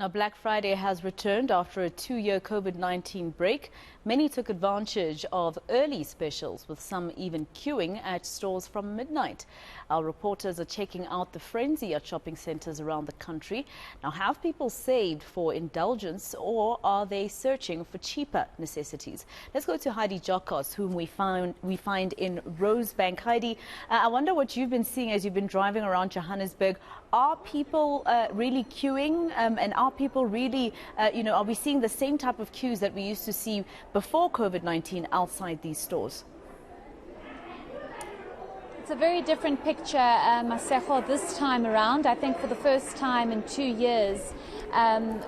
Now, Black Friday has returned after a 2-year COVID-19 break. Many took advantage of early specials, with some even queuing at stores from midnight. Our reporters are checking out the frenzy at shopping centres around the country. Now, have people saved for indulgence, or are they searching for cheaper necessities? Let's go to Heidi Giokos, whom we find in Rosebank. Heidi, I wonder what you've been seeing as you've been driving around Johannesburg. Are people really queuing, and are people really, are we seeing the same type of queues that we used to see before COVID-19 outside these stores? It's a very different picture, Masejo, this time around. I think for the first time in 2 years,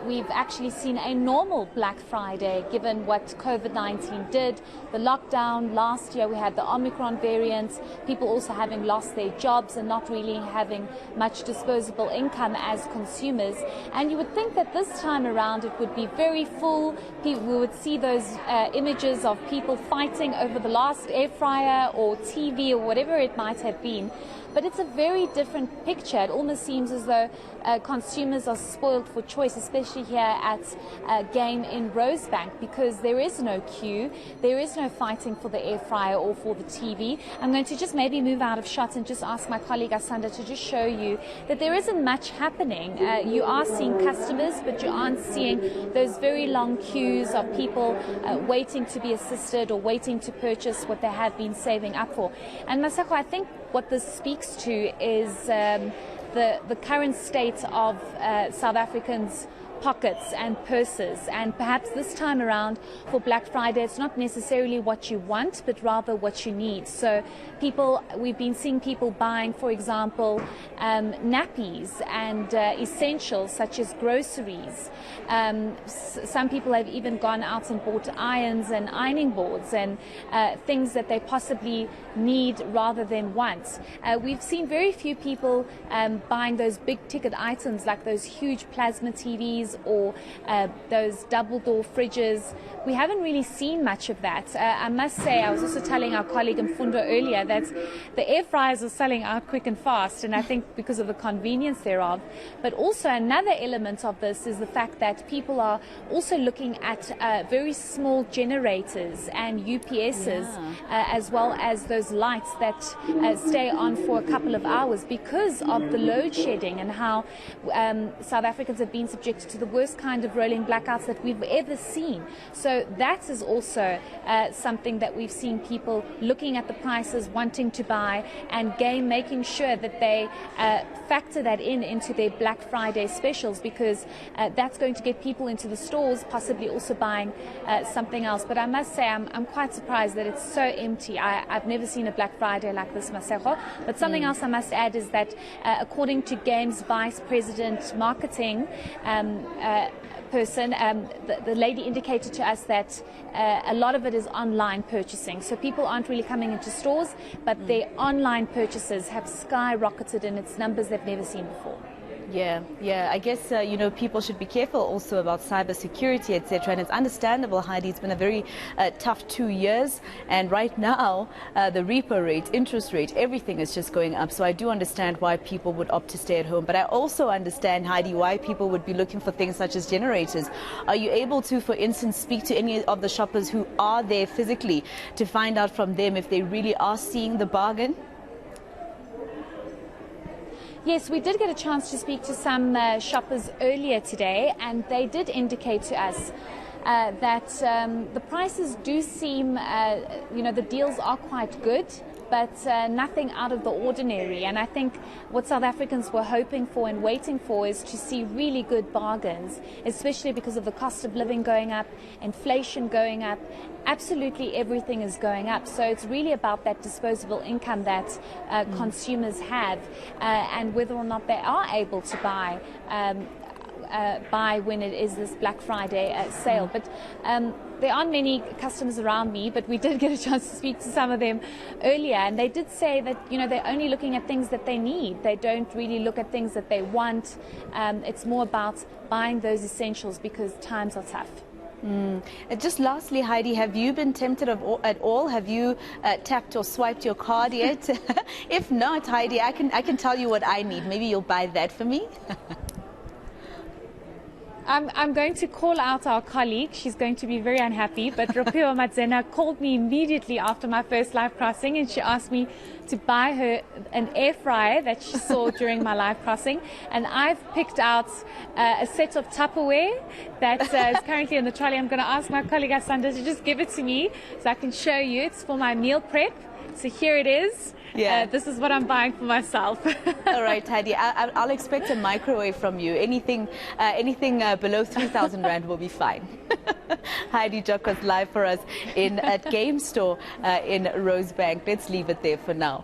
we've actually seen a normal Black Friday, given what COVID-19 did. The lockdown last year, we had the Omicron variant, people also having lost their jobs and not really having much disposable income as consumers. And you would think that this time around it would be very full. We would see those images of people fighting over the last air fryer or TV or whatever it might have been. But it's a very different picture. It almost seems as though consumers are spoiled for choice, especially here at Game in Rosebank, because there is no queue, there is no fighting for the air fryer or for the TV. I'm going to just maybe move out of shot and just ask my colleague Asanda to just show you that there isn't much happening. You are seeing customers, but you aren't seeing those very long queues of people waiting to be assisted or waiting to purchase what they have been saving up for. And Masako, I think what this speaks to is the current state of South Africans' pockets and purses, and perhaps this time around for Black Friday it's not necessarily what you want but rather what you need. So we've been seeing people buying, for example, nappies and essentials such as groceries. Some people have even gone out and bought irons and ironing boards and things that they possibly need rather than want. We've seen very few people buying those big ticket items like those huge plasma TVs or those double door fridges. We haven't really seen much of that. I must say, I was also telling our colleague Mfundo earlier that the air fryers are selling out quick and fast, and I think because of the convenience thereof. But also another element of this is the fact that people are also looking at very small generators and UPSs, as well as those lights that stay on for a couple of hours because of the load shedding and how South Africans have been subjected to the worst kind of rolling blackouts that we've ever seen. So that is also something that we've seen people looking at the prices, wanting to buy, and Game making sure that they factor that into their Black Friday specials, because that's going to get people into the stores, possibly also buying something else. But I must say I'm quite surprised that it's so empty. I've never seen a Black Friday like this, Masejo. But something else I must add is that according to Game's Vice President Marketing person, the lady indicated to us that a lot of it is online purchasing. So people aren't really coming into stores, but their online purchases have skyrocketed in its numbers they've never seen before. Yeah. I guess, people should be careful also about cybersecurity, etc. And it's understandable, Heidi, it's been a very tough 2 years. And right now, the repo rate, interest rate, everything is just going up. So I do understand why people would opt to stay at home. But I also understand, Heidi, why people would be looking for things such as generators. Are you able to, for instance, speak to any of the shoppers who are there physically to find out from them if they really are seeing the bargain? Yes, we did get a chance to speak to some shoppers earlier today, and they did indicate to us that the prices do seem, the deals are quite good, but nothing out of the ordinary. And I think what South Africans were hoping for and waiting for is to see really good bargains, especially because of the cost of living going up, inflation going up. Absolutely everything is going up. So it's really about that disposable income that consumers have, and whether or not they are able to buy when it is this Black Friday sale. But there aren't many customers around me, but we did get a chance to speak to some of them earlier, and they did say that they're only looking at things that they need. They don't really look at things that they want. It's more about buying those essentials because times are tough. Just lastly, Heidi, have you been tempted at all? Have you tapped or swiped your card yet? If not, Heidi, I can tell you what I need. Maybe you'll buy that for me. I'm going to call out our colleague. She's going to be very unhappy. But Ropiwa Madzena called me immediately after my first live crossing, and she asked me to buy her an air fryer that she saw during my live crossing. And I've picked out a set of Tupperware that is currently in the trolley. I'm going to ask my colleague Asanda to just give it to me so I can show you. It's for my meal prep. So here it is. Yeah. This is what I'm buying for myself. All right, Heidi, I'll expect a microwave from you. Anything below 3,000 Rand will be fine. Heidi Giokos live for us at Game Store in Rosebank. Let's leave it there for now.